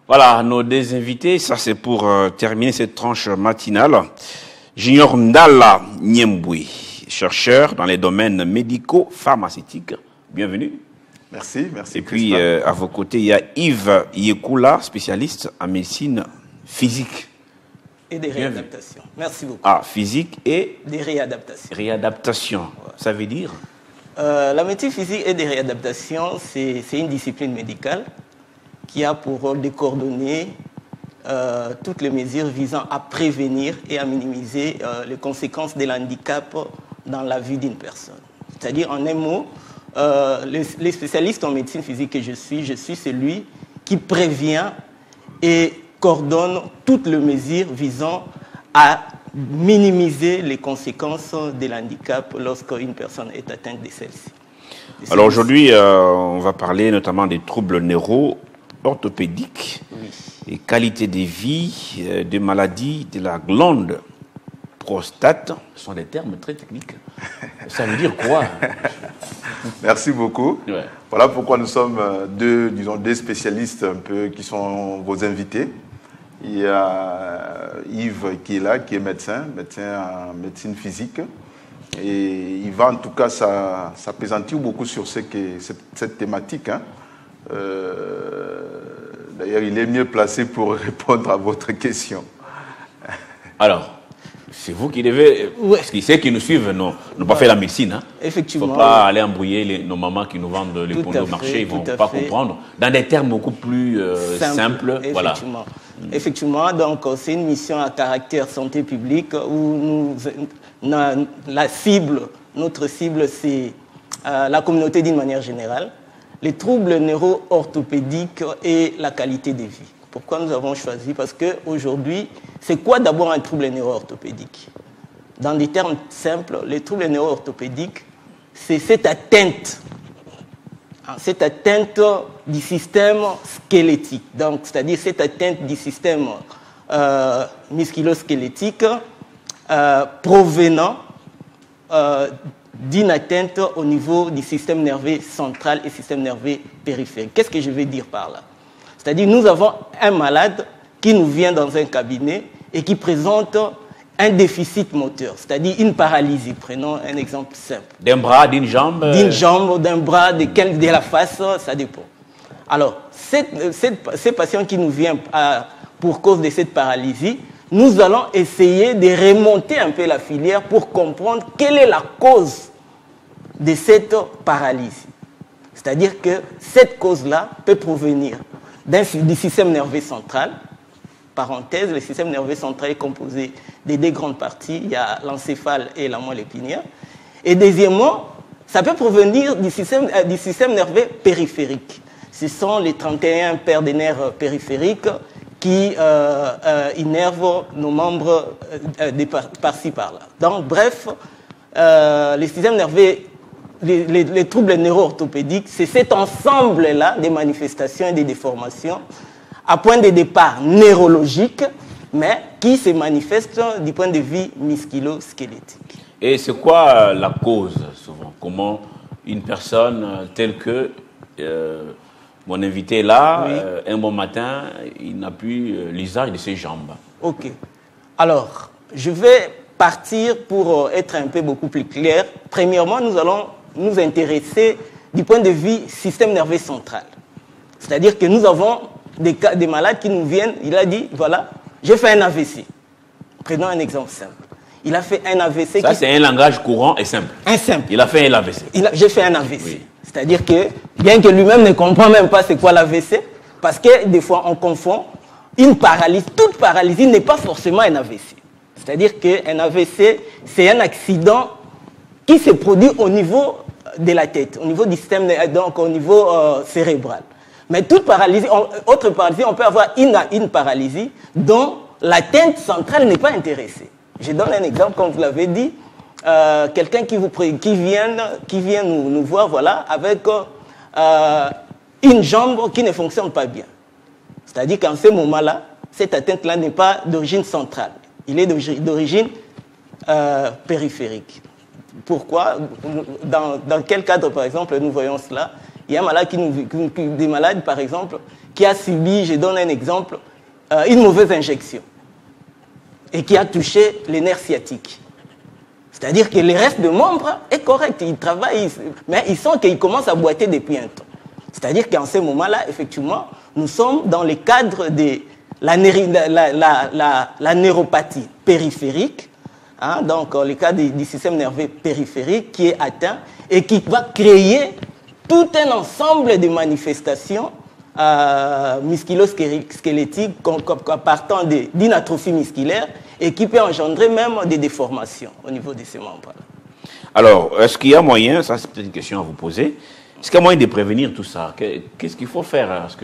Voilà, nos deux invités, ça c'est pour terminer cette tranche matinale. Junior Ndala Nyemboué, chercheur dans les domaines médico-pharmaceutiques. Bienvenue. Merci, merci. Et puis à vos côtés, il y a Yves Yekoula, spécialiste en médecine physique. Et des réadaptations. Merci beaucoup. Ah, physique et des réadaptations. Réadaptation, ouais. Ça veut dire la médecine physique et des réadaptations, c'est une discipline médicale qui a pour rôle de coordonner toutes les mesures visant à prévenir et à minimiser les conséquences de l'handicap dans la vie d'une personne. C'est-à-dire, en un mot, les spécialistes en médecine physique que je suis celui qui prévient et coordonne toutes les mesures visant à minimiser les conséquences de l'handicap lorsqu'une personne est atteinte de celle-ci. Alors aujourd'hui, on va parler notamment des troubles neuro-orthopédiques, oui, et qualité de vie, des maladies de la glande prostate. Ce sont des termes très techniques. Ça veut dire quoi? Merci beaucoup. Ouais. Voilà pourquoi nous sommes deux spécialistes un peu qui sont vos invités. Il y a Yves qui est là, qui est médecin en médecine physique. Et il va en tout cas s'appesantir beaucoup sur cette thématique. Hein. D'ailleurs, il est mieux placé pour répondre à votre question. Alors, c'est vous qui devez... Ouais. Parce que ceux qui nous suivent n'ont pas fait la médecine. Hein. Effectivement. Il ne faut pas aller embrouiller nos mamans qui nous vendent les produits au marché. Ils ne vont pas comprendre. Dans des termes beaucoup plus simples. Voilà. Effectivement, donc c'est une mission à caractère santé publique où notre cible, c'est la communauté d'une manière générale, les troubles neuro-orthopédiques et la qualité de vie. Pourquoi nous avons choisi? Parce qu'aujourd'hui, c'est quoi d'abord un trouble neuro-orthopédique? Dans des termes simples, les troubles neuro-orthopédiques, c'est cette atteinte du système squelettique, donc c'est-à-dire cette atteinte du système musculo-squelettique provenant d'une atteinte au niveau du système nerveux central et système nerveux périphérique. Qu'est-ce que je veux dire par là? C'est-à-dire nous avons un malade qui nous vient dans un cabinet et qui présente un déficit moteur, c'est-à-dire une paralysie. Prenons un exemple simple. D'un bras, d'une jambe? D'une jambe, d'un bras, de la face, ça dépend. Alors, ces patients qui nous viennent pour cause de cette paralysie, nous allons essayer de remonter un peu la filière pour comprendre quelle est la cause de cette paralysie. C'est-à-dire que cette cause-là peut provenir du système nerveux central. Parenthèse, le système nerveux central est composé de deux grandes parties. Il y a l'encéphale et la moelle épinière. Et deuxièmement, ça peut provenir du système nerveux périphérique. Ce sont les 31 paires de nerfs périphériques qui innervent nos membres par-ci, par-là. Donc, bref, les systèmes nerveux, les troubles neuro-orthopédiques, c'est cet ensemble-là des manifestations et des déformations à point de départ neurologique, mais qui se manifeste du point de vue musculo-squelettique. Et c'est quoi la cause, souvent? Comment une personne telle que mon invité est là, oui, un bon matin, il n'a plus l'usage de ses jambes? Ok. Alors, je vais partir pour être un peu beaucoup plus clair. Premièrement, nous allons nous intéresser du point de vue système nerveux central. C'est-à-dire que nous avons des malades qui nous viennent, il a dit, voilà, j'ai fait un AVC. Prenons un exemple simple. Il a fait un AVC. Ça, c'est un langage courant et simple. Un simple. Il a fait un AVC. J'ai fait un AVC. Oui. C'est-à-dire que, bien que lui-même ne comprend même pas c'est quoi l'AVC, parce que des fois, on confond une paralysie. Toute paralysie n'est pas forcément un AVC. C'est-à-dire qu'un AVC, c'est un accident qui se produit au niveau de la tête, au niveau du système, donc au niveau cérébral. Mais toute paralysie, autre paralysie, on peut avoir une paralysie dont l'atteinte centrale n'est pas intéressée. Je donne un exemple, comme vous l'avez dit, quelqu'un qui vient nous voir, voilà, avec une jambe qui ne fonctionne pas bien. C'est-à-dire qu'en ce moment-là, cette atteinte-là n'est pas d'origine centrale. Il est d'origine périphérique. Pourquoi? Dans quel cadre, par exemple, nous voyons cela? Il y a un malade des malades, par exemple, qui a subi, je donne un exemple, une mauvaise injection et qui a touché les nerfs sciatiques. C'est-à-dire que le reste de membres est correct, ils travaillent, mais ils sentent qu'ils commencent à boiter depuis un temps. C'est-à-dire qu'en ce moment-là, effectivement, nous sommes dans le cadre de la neuropathie périphérique, hein, donc le cas du système nerveux périphérique qui est atteint et qui va créer tout un ensemble de manifestations musculo-squelettiques partant d'une atrophie musculaire et qui peut engendrer même des déformations au niveau de ces membres-là. Alors, est-ce qu'il y a moyen, ça c'est peut-être une question à vous poser, est-ce qu'il y a moyen de prévenir tout ça? Qu'est-ce qu'il faut faire? Est-ce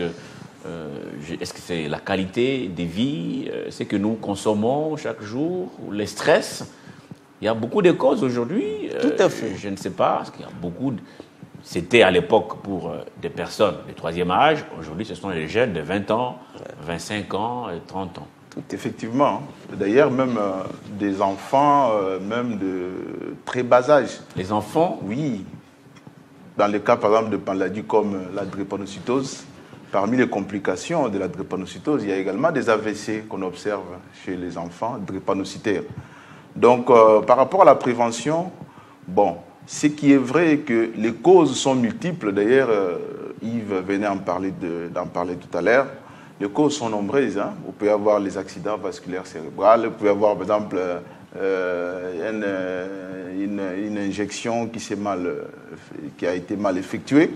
que c'est la qualité de vie, ce que nous consommons chaque jour, les stress? Il y a beaucoup de causes aujourd'hui. Tout à fait. Je ne sais pas, parce qu'il y a beaucoup de... C'était à l'époque pour des personnes de troisième âge. Aujourd'hui, ce sont les jeunes de 20 ans, 25 ans et 30 ans. Effectivement. D'ailleurs, même des enfants, même de très bas âge. Les enfants? Oui. Dans le cas, par exemple, de maladies comme la drépanocytose, parmi les complications de la drépanocytose, il y a également des AVC qu'on observe chez les enfants drépanocytaires. Donc, par rapport à la prévention, bon, ce qui est vrai est que les causes sont multiples. D'ailleurs, Yves venait d'en parler tout à l'heure. Les causes sont nombreuses. Hein. Vous pouvez avoir les accidents vasculaires cérébraux, vous pouvez avoir, par exemple, une injection qui a été mal effectuée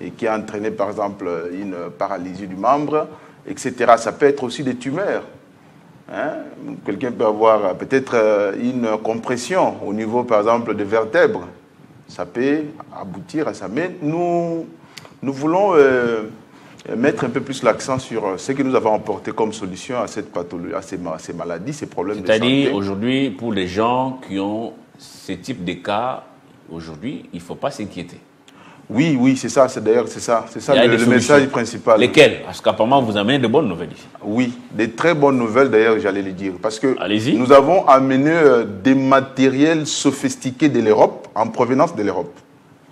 et qui a entraîné, par exemple, une paralysie du membre, etc. Ça peut être aussi des tumeurs. Hein? Quelqu'un peut avoir peut-être une compression au niveau, par exemple, des vertèbres. Ça peut aboutir à ça. Mais nous voulons mettre un peu plus l'accent sur ce que nous avons apporté comme solution à cette pathologie, à ces maladies, ces problèmes de santé. C'est-à-dire, aujourd'hui, pour les gens qui ont ce type de cas, aujourd'hui, il ne faut pas s'inquiéter. Oui, oui, c'est ça. D'ailleurs, c'est ça le message principal. Lesquelles? Parce qu'apparemment, vous amenez de bonnes nouvelles ici. Oui, des très bonnes nouvelles, d'ailleurs, j'allais le dire. Parce que nous avons amené des matériels sophistiqués de l'Europe, en provenance de l'Europe.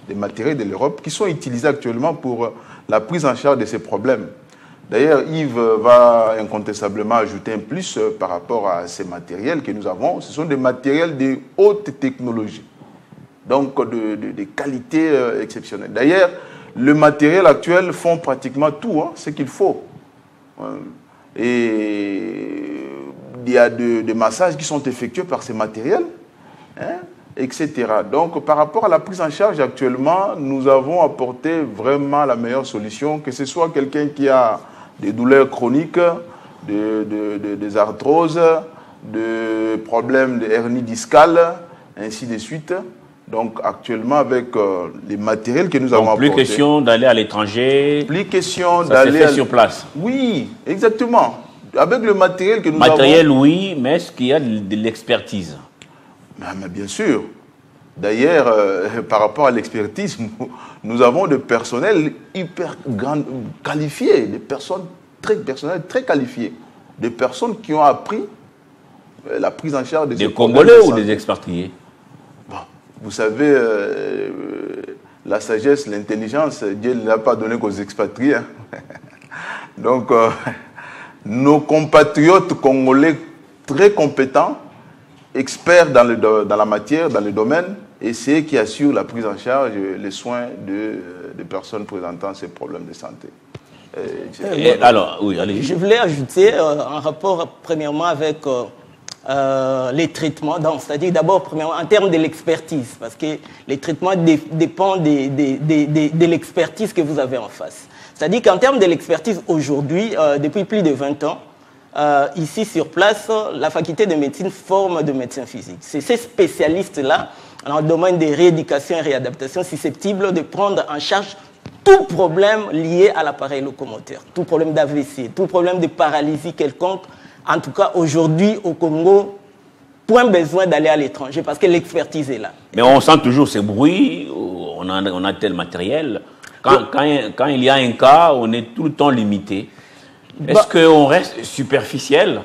Des matériels de l'Europe qui sont utilisés actuellement pour la prise en charge de ces problèmes. D'ailleurs, Yves va incontestablement ajouter un plus par rapport à ces matériels que nous avons. Ce sont des matériels de haute technologie. Donc, de qualité exceptionnelle. D'ailleurs, le matériel actuel font pratiquement tout, hein, ce qu'il faut. Et il y a des massages qui sont effectués par ces matériels, hein, etc. Donc, par rapport à la prise en charge actuellement, nous avons apporté vraiment la meilleure solution, que ce soit quelqu'un qui a des douleurs chroniques, des arthroses, des problèmes de hernie discale, ainsi de suite. Donc, actuellement, avec les matériels que nous avons apportés... Plus question d'aller à l'étranger. Plus question d'aller... Ça se fait sur place. Oui, exactement. Avec le matériel que nous avons... Matériel, oui, mais est-ce qu'il y a de l'expertise? Mais bien sûr. D'ailleurs, par rapport à l'expertise, nous avons des personnels hyper qualifiés, des personnels très qualifiés, des personnes qui ont appris la prise en charge des Congolais ou des expatriés? Vous savez, la sagesse, l'intelligence, Dieu ne l'a pas donné qu'aux expatriés. Hein. Donc, nos compatriotes congolais très compétents, experts dans la matière, dans le domaine, et c'est eux qui assurent la prise en charge, les soins de personnes présentant ces problèmes de santé. Alors, oui, allez. Je voulais ajouter un rapport, premièrement, avec... les traitements, c'est-à-dire d'abord premièrement en termes de l'expertise, parce que les traitements dépendent de l'expertise que vous avez en face. C'est-à-dire qu'en termes de l'expertise aujourd'hui, depuis plus de 20 ans, ici sur place, la faculté de médecine forme de médecins physiques. C'est ces spécialistes-là, dans le domaine de rééducation et réadaptation, susceptibles de prendre en charge tout problème lié à l'appareil locomoteur, tout problème d'AVC, tout problème de paralysie quelconque. En tout cas, aujourd'hui, au Congo, point besoin d'aller à l'étranger parce que l'expertise est là. Mais on sent toujours ces bruits, on a tel matériel. Quand il y a un cas, on est tout le temps limité. Est-ce qu'on reste superficiel?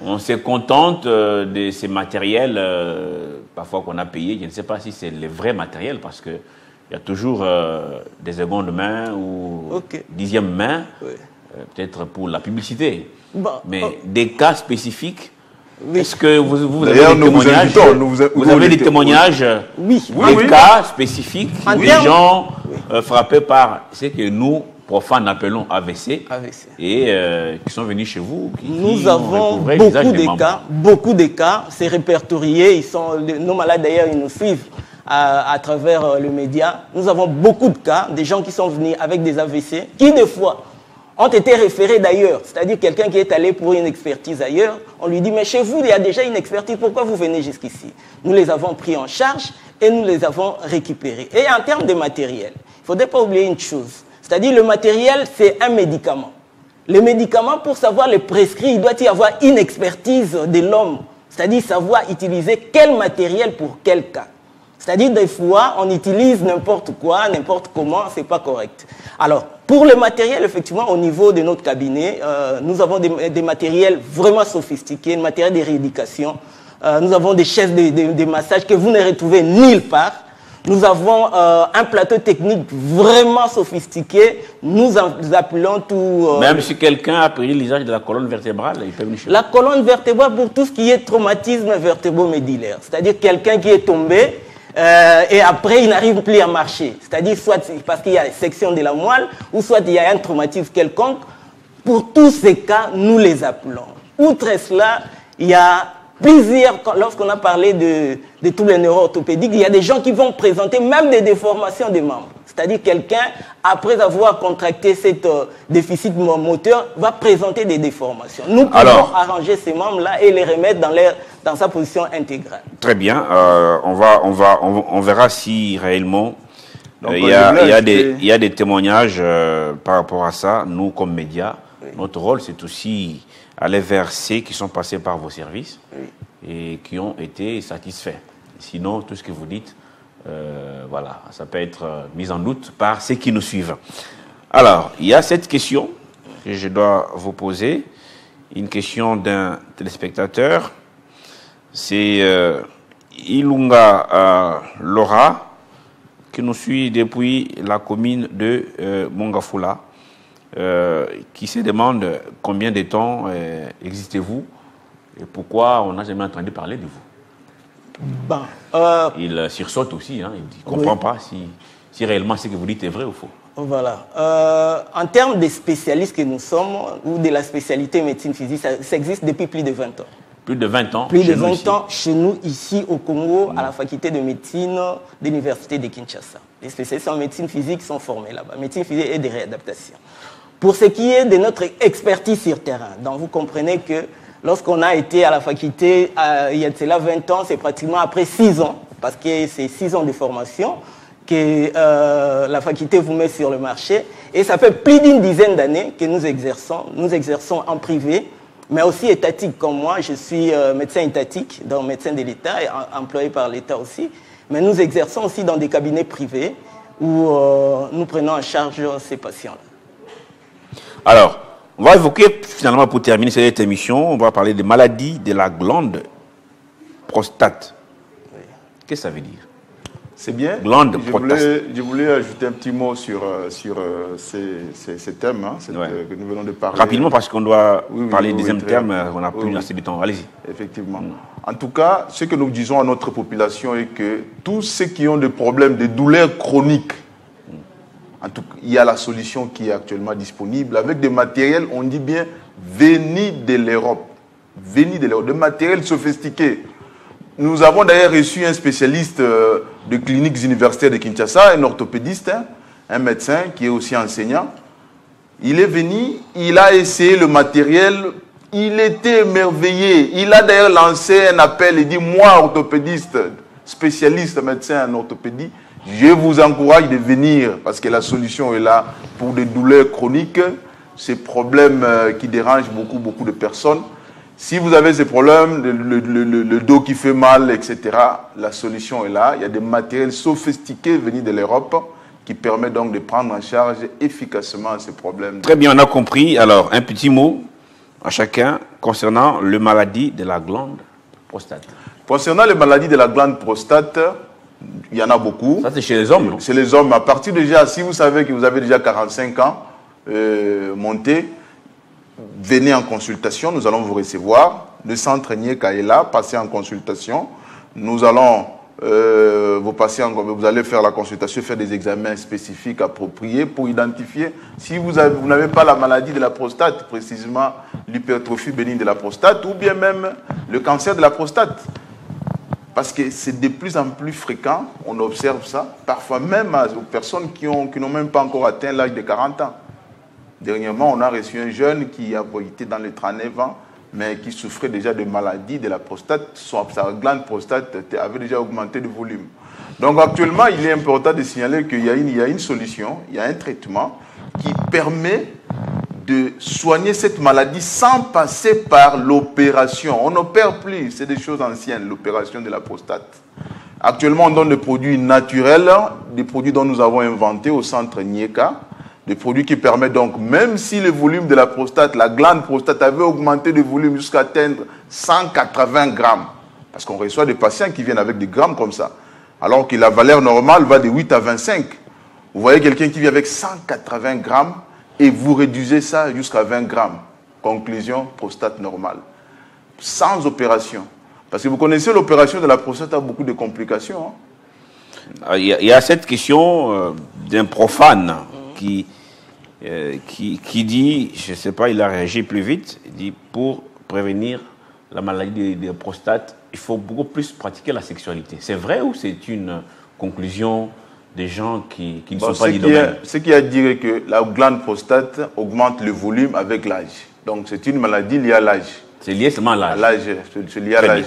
On se contente de ces matériels, parfois qu'on a payés. Je ne sais pas si c'est le vrai matériel parce que il y a toujours des secondes mains ou dixième main, peut-être pour la publicité. Bon, mais des cas spécifiques, est-ce que vous avez des témoignages? Vous avez des témoignages, des cas spécifiques, des gens frappés par ce que nous, profanes, appelons AVC, et qui sont venus chez vous. Nous avons beaucoup de cas, c'est répertorié, nos malades d'ailleurs, ils nous suivent à travers le média. Nous avons beaucoup de cas, des gens qui sont venus avec des AVC, qui des fois ont été référés d'ailleurs, c'est-à-dire quelqu'un qui est allé pour une expertise ailleurs, on lui dit mais chez vous il y a déjà une expertise, pourquoi vous venez jusqu'ici? Nous les avons pris en charge et nous les avons récupérés. Et en termes de matériel, il ne faudrait pas oublier une chose, c'est-à-dire le matériel c'est un médicament. Le médicament, pour savoir le prescrire, il doit y avoir une expertise de l'homme, c'est-à-dire savoir utiliser quel matériel pour quel cas. C'est-à-dire, des fois, on utilise n'importe quoi, n'importe comment, ce n'est pas correct. Alors, pour le matériel, effectivement, au niveau de notre cabinet, nous avons des matériels vraiment sophistiqués, des matériels de rééducation. Nous avons des chaises de massage que vous ne retrouvez nulle part. Nous avons un plateau technique vraiment sophistiqué. Nous appelons tout... Même si quelqu'un a pris l'usage de la colonne vertébrale, il peut venir chez la colonne vertébrale pour tout ce qui est traumatisme vertébro-médillaire. C'est-à-dire quelqu'un qui est tombé... et après, il n'arrive plus à marcher. C'est-à-dire, soit parce qu'il y a une section de la moelle, ou soit il y a un traumatisme quelconque. Pour tous ces cas, nous les appelons. Outre cela, il y a plusieurs, lorsqu'on a parlé de tous les neuro-orthopédiques, il y a des gens qui vont présenter même des déformations des membres. C'est-à-dire quelqu'un, après avoir contracté cet déficit moteur, va présenter des déformations. Nous pouvons arranger ces membres-là et les remettre dans sa position intégrale. Très bien. On verra si réellement il y a des témoignages par rapport à ça. Nous, comme médias, notre rôle, c'est aussi aller vers ceux qui sont passés par vos services et qui ont été satisfaits. Sinon, tout ce que vous dites, voilà, ça peut être mis en doute par ceux qui nous suivent. Alors, il y a cette question que je dois vous poser, une question d'un téléspectateur. C'est Ilunga Laura, qui nous suit depuis la commune de Mongafula, qui se demande combien de temps existez-vous et pourquoi on n'a jamais entendu parler de vous. Il sursaute aussi, hein, il ne comprend pas si réellement ce que vous dites est vrai ou faux. Voilà. En termes de spécialistes que nous sommes, ou de la spécialité médecine physique, ça existe depuis plus de 20 ans. Plus de 20 ans Plus de 20 ans chez nous, ici au Congo, à la faculté de médecine de l'université de Kinshasa. Les spécialistes en médecine physique sont formés là-bas, médecine physique et de réadaptation. Pour ce qui est de notre expertise sur terrain, donc vous comprenez que lorsqu'on a été à la faculté, il y a cela 20 ans, c'est pratiquement après 6 ans, parce que c'est 6 ans de formation que la faculté vous met sur le marché. Et ça fait plus d'une dizaine d'années que nous exerçons. Nous exerçons en privé, mais aussi étatique comme moi. Je suis médecin étatique, donc médecin de l'État, employé par l'État aussi. Mais nous exerçons aussi dans des cabinets privés où nous prenons en charge ces patients-là. Alors, on va évoquer finalement pour terminer cette émission, on va parler des maladies de la glande prostate. Oui. Qu'est-ce que ça veut dire? C'est bien. Glande prostate. Je voulais ajouter un petit mot sur ces thèmes que nous venons de parler. Rapidement, parce qu'on doit parler des deuxième terme, on n'a plus assez de temps. Allez-y. Effectivement. En tout cas, ce que nous disons à notre population est que tous ceux qui ont des problèmes, des douleurs chroniques, en tout cas, il y a la solution qui est actuellement disponible avec des matériels, on dit bien, venus de l'Europe. Venus de l'Europe, des matériels sophistiqués. Nous avons d'ailleurs reçu un spécialiste de cliniques universitaires de Kinshasa, un orthopédiste, un médecin qui est aussi enseignant. Il est venu, il a essayé le matériel, il était émerveillé. Il a d'ailleurs lancé un appel et dit, moi, orthopédiste, spécialiste médecin en orthopédie, je vous encourage de venir parce que la solution est là pour des douleurs chroniques, ces problèmes qui dérangent beaucoup de personnes. Si vous avez ces problèmes, le dos qui fait mal, etc., la solution est là. Il y a des matériels sophistiqués venus de l'Europe qui permettent donc de prendre en charge efficacement ces problèmes. Très bien, on a compris. Alors, un petit mot à chacun concernant les maladies de la glande prostate. Concernant les maladies de la glande prostate, il y en a beaucoup. Ça, c'est chez les hommes, non? Chez les hommes. À partir déjà, si vous savez que vous avez déjà 45 ans, montez, venez en consultation, nous allons vous recevoir. Le centre Nieka est là, passez en consultation. Nous allons vous allez faire la consultation, faire des examens spécifiques appropriés pour identifier si vous n'avez pas la maladie de la prostate, précisément l'hypertrophie bénigne de la prostate, ou bien même le cancer de la prostate. Parce que c'est de plus en plus fréquent, on observe ça, parfois même aux personnes qui n'ont même pas encore atteint l'âge de 40 ans. Dernièrement, on a reçu un jeune qui a été dans les 39 ans, mais qui souffrait déjà de maladies de la prostate. Sa glande prostate avait déjà augmenté de volume. Donc actuellement, il est important de signaler qu'il y a une solution, il y a un traitement qui permet de soigner cette maladie sans passer par l'opération. On n'opère plus, c'est des choses anciennes, l'opération de la prostate. Actuellement, on donne des produits naturels, des produits dont nous avons inventé au centre Nieka, des produits qui permettent donc, même si le volume de la prostate, la glande prostate avait augmenté de volume jusqu'à atteindre 180 grammes, parce qu'on reçoit des patients qui viennent avec des grammes comme ça, alors que la valeur normale va de 8 à 25. Vous voyez quelqu'un qui vient avec 180 grammes et vous réduisez ça jusqu'à 20 grammes. Conclusion, prostate normale. Sans opération. Parce que vous connaissez, l'opération de la prostate a beaucoup de complications. Il y a cette question d'un profane qui dit, je ne sais pas, il a réagi plus vite, il dit pour prévenir la maladie de la prostate, il faut beaucoup plus pratiquer la sexualité. C'est vrai ou c'est une conclusion des gens qui ne sont pas du domaine? Ce qui a dit que la glande prostate augmente le volume avec l'âge. Donc c'est une maladie liée à l'âge. C'est lié seulement à l'âge. C'est lié à l'âge.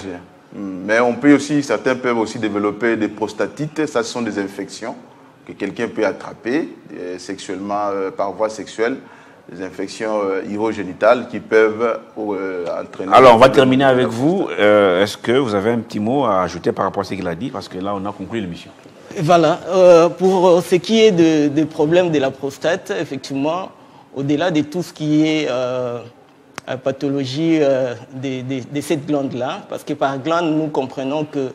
Mais on peut aussi, certains peuvent aussi développer des prostatites. Ça, ce sont des infections que quelqu'un peut attraper sexuellement, par voie sexuelle, des infections urogénitales qui peuvent entraîner... Alors, on va terminer avec vous. Est-ce que vous avez un petit mot à ajouter par rapport à ce qu'il a dit? Parce que là, on a conclu l'émission. Voilà. Pour ce qui est des problèmes de la prostate, effectivement, au-delà de tout ce qui est pathologie de cette glande-là, parce que par glande, nous comprenons que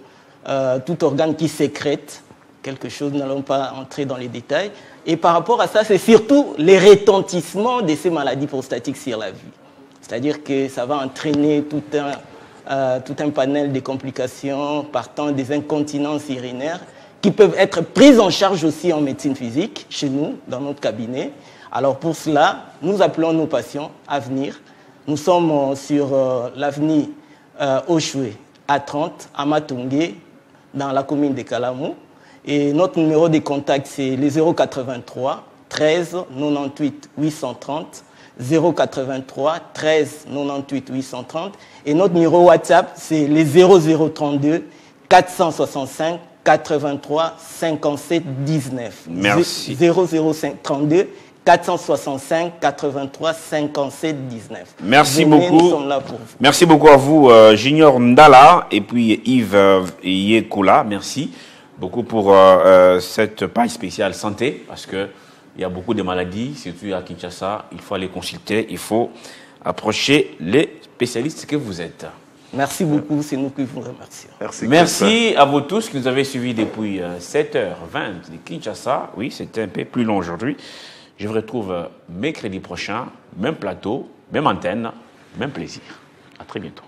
tout organe qui sécrète quelque chose, nous n'allons pas entrer dans les détails. Et par rapport à ça, c'est surtout les retentissements de ces maladies prostatiques sur la vie. C'est-à-dire que ça va entraîner tout un panel de complications partant des incontinences urinaires qui peuvent être prises en charge aussi en médecine physique, chez nous, dans notre cabinet. Alors pour cela, nous appelons nos patients à venir. Nous sommes sur l'avenue Oshwe, A30, à Matungé, dans la commune de Kalamou. Et notre numéro de contact, c'est le 083 13 98 830. 083 13 98 830. Et notre numéro WhatsApp, c'est le 0032 465 83 57 19. Merci. 0032 465 83 57 19. Merci Venez, beaucoup. nous sommes là pour vous. Merci beaucoup à vous, Junior Ndala et puis Yves Yekoula. Merci beaucoup pour cette page spéciale santé, parce que il y a beaucoup de maladies, surtout à Kinshasa. Il faut aller consulter, il faut approcher les spécialistes que vous êtes. Merci beaucoup, c'est nous qui vous remercions. Merci à vous tous qui nous avez suivis depuis 7h20 de Kinshasa. Oui, c'était un peu plus long aujourd'hui. Je vous retrouve mercredi prochain, même plateau, même antenne, même plaisir. À très bientôt.